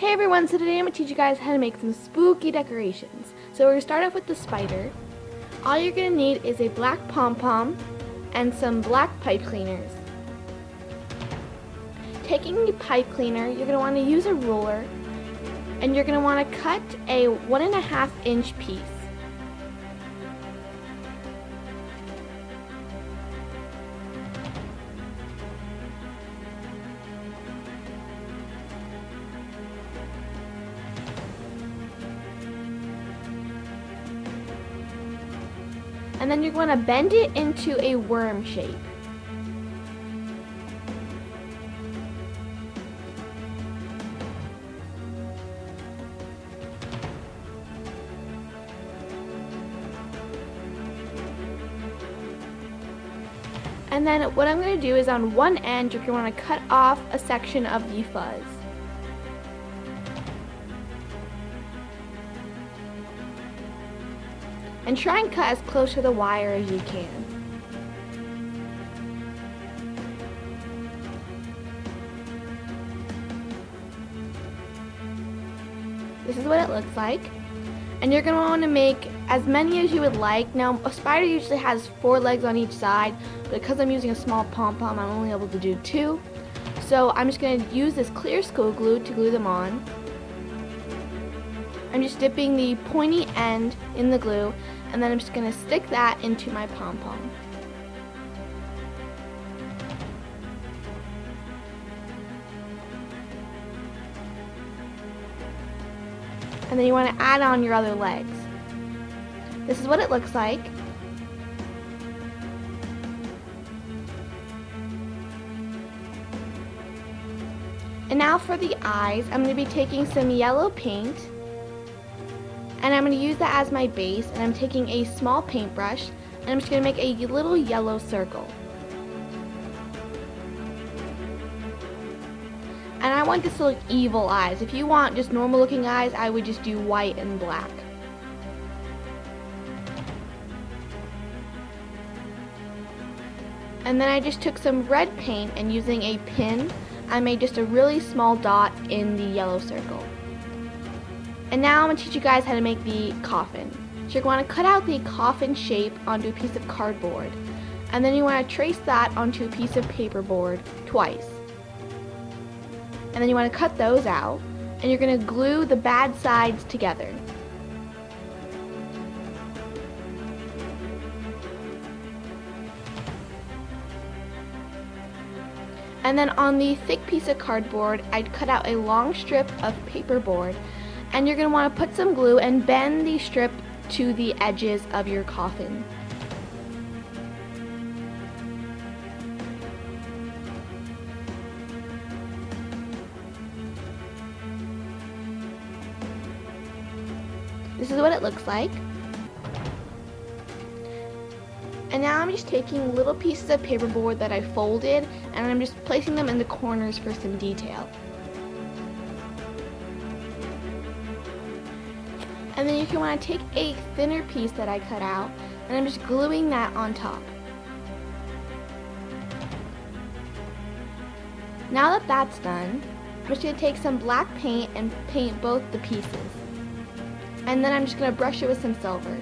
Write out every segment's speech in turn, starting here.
Hey everyone, so today I'm going to teach you guys how to make some spooky decorations. So we're going to start off with the spider. All you're going to need is a black pom-pom and some black pipe cleaners. Taking the pipe cleaner, you're going to want to use a ruler and you're going to want to cut a 1.5 inch piece. And then you're going to bend it into a worm shape. And then what I'm going to do is on one end, you're going to want to cut off a section of the fuzz. And try and cut as close to the wire as you can. This is what it looks like. And you're going to want to make as many as you would like. Now, a spider usually has 4 legs on each side, but because I'm using a small pom-pom, I'm only able to do 2. So I'm just going to use this clear school glue to glue them on. I'm just dipping the pointy end in the glue, and then I'm just going to stick that into my pom-pom. And then you want to add on your other legs. This is what it looks like. And now for the eyes, I'm going to be taking some yellow paint. And I'm going to use that as my base, and I'm taking a small paintbrush, and I'm just going to make a little yellow circle. And I want this to look evil eyes. If you want just normal looking eyes, I would just do white and black. And then I just took some red paint, and using a pin, I made just a really small dot in the yellow circle. And now I'm going to teach you guys how to make the coffin. So you're going to cut out the coffin shape onto a piece of cardboard. And then you want to trace that onto a piece of paperboard twice. And then you want to cut those out. And you're going to glue the bad sides together. And then on the thick piece of cardboard, I'd cut out a long strip of paperboard. And you're going to want to put some glue and bend the strip to the edges of your coffin. This is what it looks like. And now I'm just taking little pieces of paperboard that I folded, and I'm just placing them in the corners for some detail. And then you can want to take a thinner piece that I cut out, and I'm just gluing that on top. Now that that's done, I'm just going to take some black paint and paint both the pieces. And then I'm just going to brush it with some silver.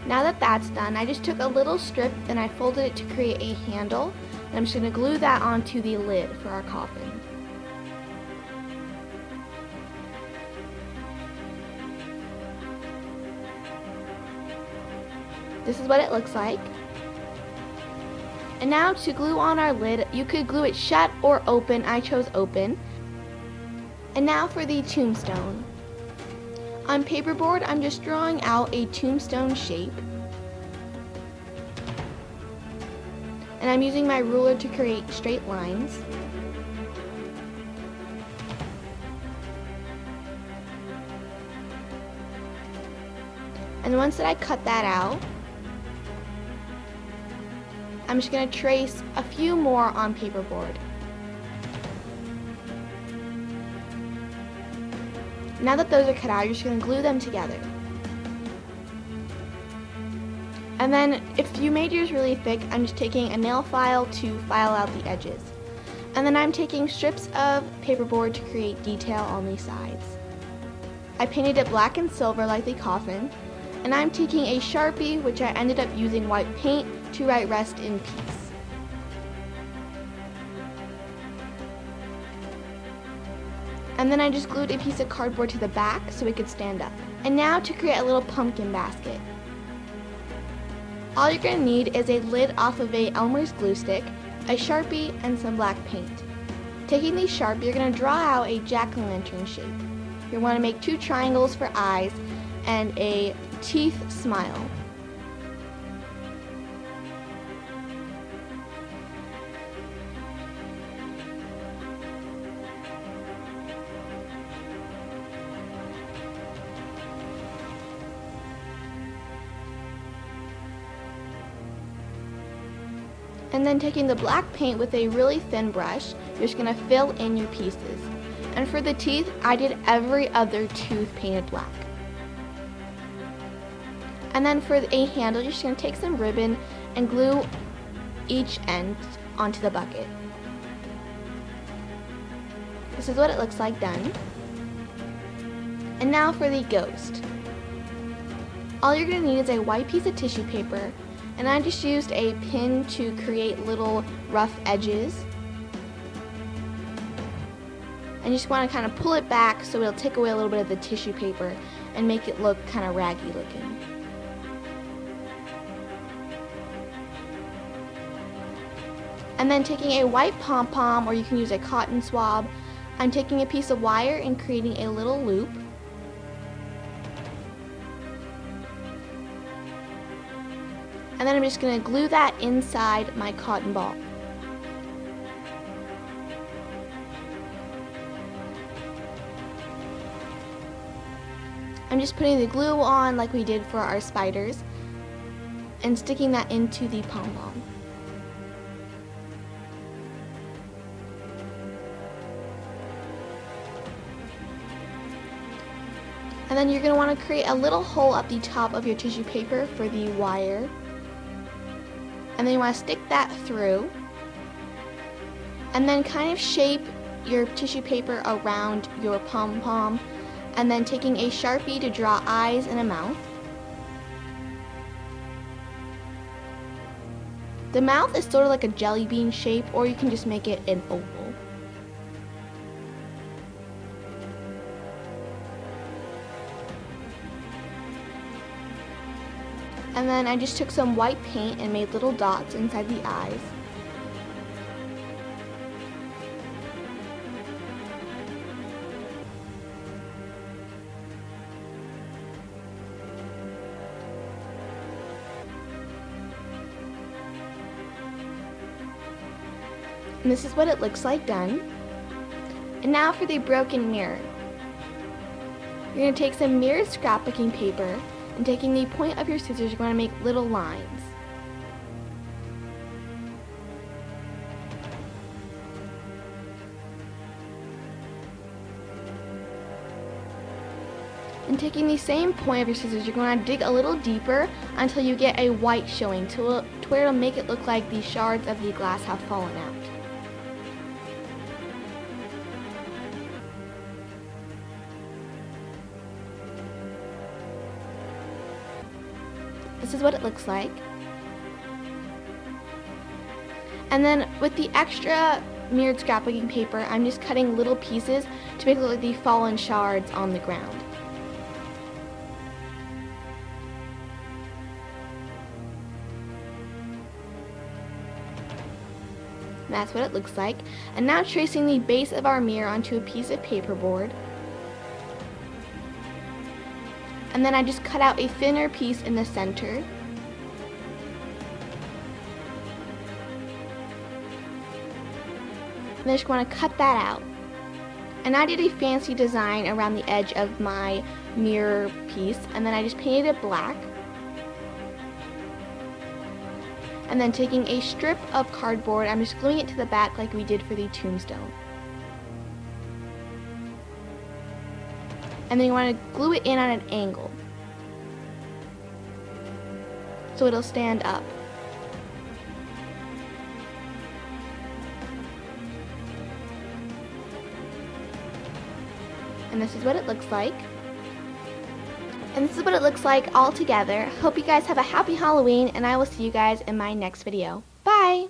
Now that that's done, I just took a little strip and I folded it to create a handle, and I'm just going to glue that onto the lid for our coffin. This is what it looks like. And now to glue on our lid, you could glue it shut or open. I chose open. And now for the tombstone. On paperboard, I'm just drawing out a tombstone shape. And I'm using my ruler to create straight lines. And once that I cut that out, I'm just going to trace a few more on paperboard. Now that those are cut out, you're just going to glue them together. And then if you made yours really thick, I'm just taking a nail file to file out the edges. And then I'm taking strips of paperboard to create detail on the sides. I painted it black and silver like the coffin, and I'm taking a Sharpie, which I ended up using white paint, to write "Rest in Peace." And then I just glued a piece of cardboard to the back so it could stand up. And now to create a little pumpkin basket. All you're going to need is a lid off of a Elmer's glue stick, a Sharpie, and some black paint. Taking the Sharpie, you're going to draw out a jack-o'-lantern shape. You want to make 2 triangles for eyes and a teeth smile. And then taking the black paint with a really thin brush, you're just going to fill in your pieces. And for the teeth, I did every other tooth painted black. And then for a handle, you're just going to take some ribbon and glue each end onto the bucket. This is what it looks like done. And now for the ghost. All you're going to need is a white piece of tissue paper, and I just used a pin to create little rough edges. And you just want to kind of pull it back so it'll take away a little bit of the tissue paper and make it look kind of raggy looking. And then taking a white pom-pom, or you can use a cotton swab, I'm taking a piece of wire and creating a little loop. And then I'm just going to glue that inside my cotton ball. I'm just putting the glue on like we did for our spiders and sticking that into the pom-pom. And then you're going to want to create a little hole up the top of your tissue paper for the wire. And then you want to stick that through. And then kind of shape your tissue paper around your pom-pom. And then taking a Sharpie to draw eyes and a mouth. The mouth is sort of like a jelly bean shape, or you can just make it an oval. And then I just took some white paint and made little dots inside the eyes. And this is what it looks like done. And now for the broken mirror. You're going to take some mirrored scrapbooking paper, and taking the point of your scissors, you're going to make little lines. And taking the same point of your scissors, you're going to dig a little deeper until you get a white showing to where it'll make it look like the shards of the glass have fallen out. This is what it looks like. And then with the extra mirrored scrapbooking paper, I'm just cutting little pieces to make it look like the fallen shards on the ground. And that's what it looks like. And now tracing the base of our mirror onto a piece of paperboard. And then I just cut out a thinner piece in the center. And I just want to cut that out. And I did a fancy design around the edge of my mirror piece, and then I just painted it black. And then taking a strip of cardboard, I'm just gluing it to the back like we did for the tombstone. And then you want to glue it in on an angle so it'll stand up. And this is what it looks like. And this is what it looks like all together. Hope you guys have a happy Halloween, and I will see you guys in my next video. Bye!